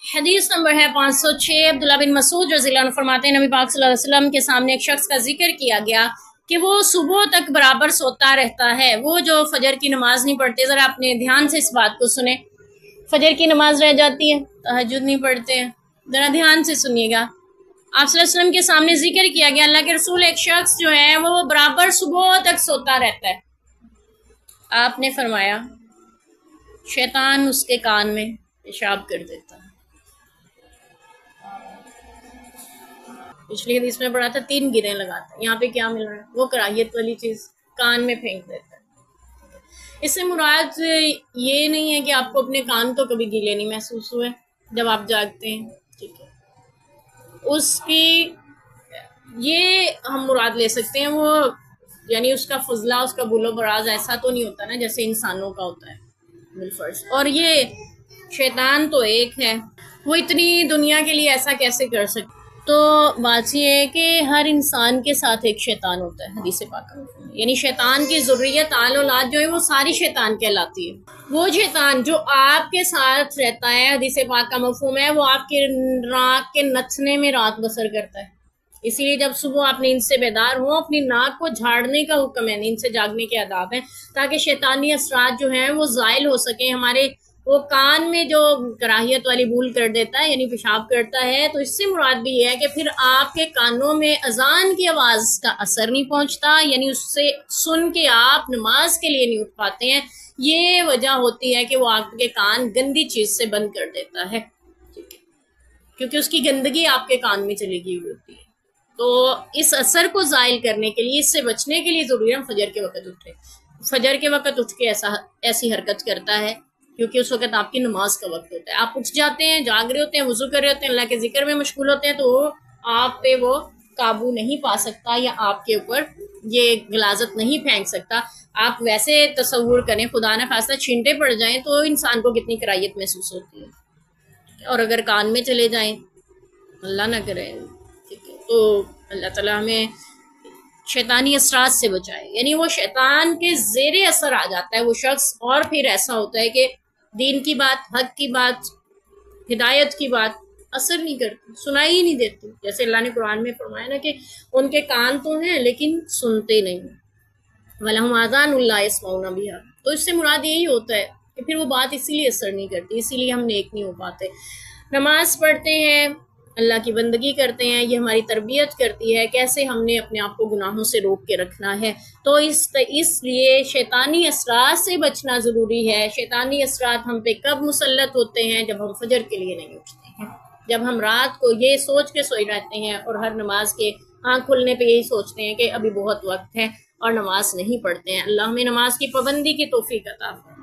حدیث نمبر ہے 506۔ عبداللہ بن مسعود رضی اللہ عنہ فرماتے ہیں نبی پاک صلی اللہ علیہ وسلم کے سامنے ایک شخص کا ذکر کیا گیا کہ وہ صبح تک برابر سوتا رہتا ہے، وہ جو فجر کی نماز نہیں پڑھتے۔ ذرا اپنے دھیان سے اس بات کو سنیں، فجر کی نماز رہ جاتی ہے، تہجد نہیں پڑھتے ہیں، ذرا دھیان سے سنیے گا۔ آپ صلی اللہ علیہ وسلم کے سامنے ذکر کیا گیا اللہ کے رسول ایک شخص جو ہے وہ برابر صبح تک سوتا رہتا ہے۔ آپ نے فرمایا شیطان اس کے کان میں پیشاب کر دیتا ہے۔ پچھلی حدیث میں پڑھا تھا 3 گریں لگاتا ہے، یہاں پہ کیا مل رہا ہے؟ وہ کراہیت والی چیز کان میں پھینک دیتا ہے۔ اس سے مراد یہ نہیں ہے کہ آپ کو اپنے کان تو کبھی گیلے نہیں محسوس ہوئے جب آپ جاگتے ہیں، ٹھیک ہے، اس کی یہ ہم مراد لے سکتے ہیں، وہ یعنی اس کا فضلہ، اس کا بول و براز ایسا تو نہیں ہوتا نا جیسے انسانوں کا ہوتا ہے بالفرض۔ اور یہ شیطان تو ایک ہے، وہ اتنی دنیا کے لیے ایسا کیسے کر سکتے؟ تو بات یہ ہے کہ ہر انسان کے ساتھ ایک شیطان ہوتا ہے، حدیث پاک میں، یعنی شیطان کی ذریت آل اولاد جو ہے وہ ساری شیطان کہلاتی ہے۔ وہ شیطان جو آپ کے ساتھ رہتا ہے، حدیث پاک کا مفہوم ہے، وہ آپ کے ناک کے نتھنے میں رات بسر کرتا ہے۔ اسی لیے جب صبح آپ نیند سے بیدار ہوں، اپنی ناک کو جھاڑنے کا حکم ہے، نیند سے جاگنے کے آداب ہیں، تاکہ شیطانی اثرات جو ہیں وہ زائل ہو سکیں۔ ہمارے وہ کان میں جو کراہیت والی بول کر دیتا ہے یعنی پیشاب کرتا ہے، تو اس سے مراد بھی یہ ہے کہ پھر آپ کے کانوں میں اذان کی آواز کا اثر نہیں پہنچتا، یعنی اس سے سن کے آپ نماز کے لیے نہیں اٹھ پاتے ہیں۔ یہ وجہ ہوتی ہے کہ وہ آپ کے کان گندی چیز سے بند کر دیتا ہے، کیونکہ اس کی گندگی آپ کے کان میں چلی گئی ہوتی ہے۔ تو اس اثر کو زائل کرنے کے لیے، اس سے بچنے کے لیے ضروری ہے فجر کے وقت اٹھے۔ فجر کے وقت اٹھ کے ایسی حرکت کرتا ہے کیونکہ اس وقت آپ کی نماز کا وقت ہوتا ہے۔ آپ اٹھ جاتے ہیں، جاگ رہے ہوتے ہیں، وضو کر رہے ہوتے ہیں، اللہ کے ذکر میں مشغول ہوتے ہیں، تو آپ پہ وہ قابو نہیں پا سکتا یا آپ کے اوپر یہ غلاظت نہیں پھینک سکتا۔ آپ ویسے تصور کریں، خدا نہ خواستہ چھینٹے پڑ جائیں تو انسان کو کتنی کراہیت محسوس ہوتی ہے، اور اگر کان میں چلے جائیں اللہ نہ کرے، ٹھیک ہے، تو اللہ تعالیٰ ہمیں شیطانی اثرات سے بچائے۔ یعنی وہ شیطان کے زیر اثر آ جاتا ہے وہ شخص، اور پھر ایسا ہوتا ہے کہ دین کی بات، حق کی بات، ہدایت کی بات اثر نہیں کرتی، سنائی ہی نہیں دیتی۔ جیسے اللہ نے قرآن میں فرمایا نا کہ ان کے کان تو ہیں لیکن سنتے نہیں، وَلَهُمْ آذَانٌ لَا يَسْمَعُونَ بِهَا۔ تو اس سے مراد یہی ہوتا ہے کہ پھر وہ بات اسی لیے اثر نہیں کرتی، اسی لیے ہم نیک نہیں ہو پاتے۔ نماز پڑھتے ہیں، اللہ کی بندگی کرتے ہیں، یہ ہماری تربیت کرتی ہے کیسے ہم نے اپنے آپ کو گناہوں سے روک کے رکھنا ہے۔ تو اس لیے شیطانی اثرات سے بچنا ضروری ہے۔ شیطانی اثرات ہم پہ کب مسلط ہوتے ہیں؟ جب ہم فجر کے لیے نہیں اٹھتے ہیں، جب ہم رات کو یہ سوچ کے سوئے رہتے ہیں اور ہر نماز کے آنکھ کھلنے پہ یہی سوچتے ہیں کہ ابھی بہت وقت ہے، اور نماز نہیں پڑھتے ہیں۔ اللہ ہمیں نماز کی پابندی کی توفیق عطا فرمائے۔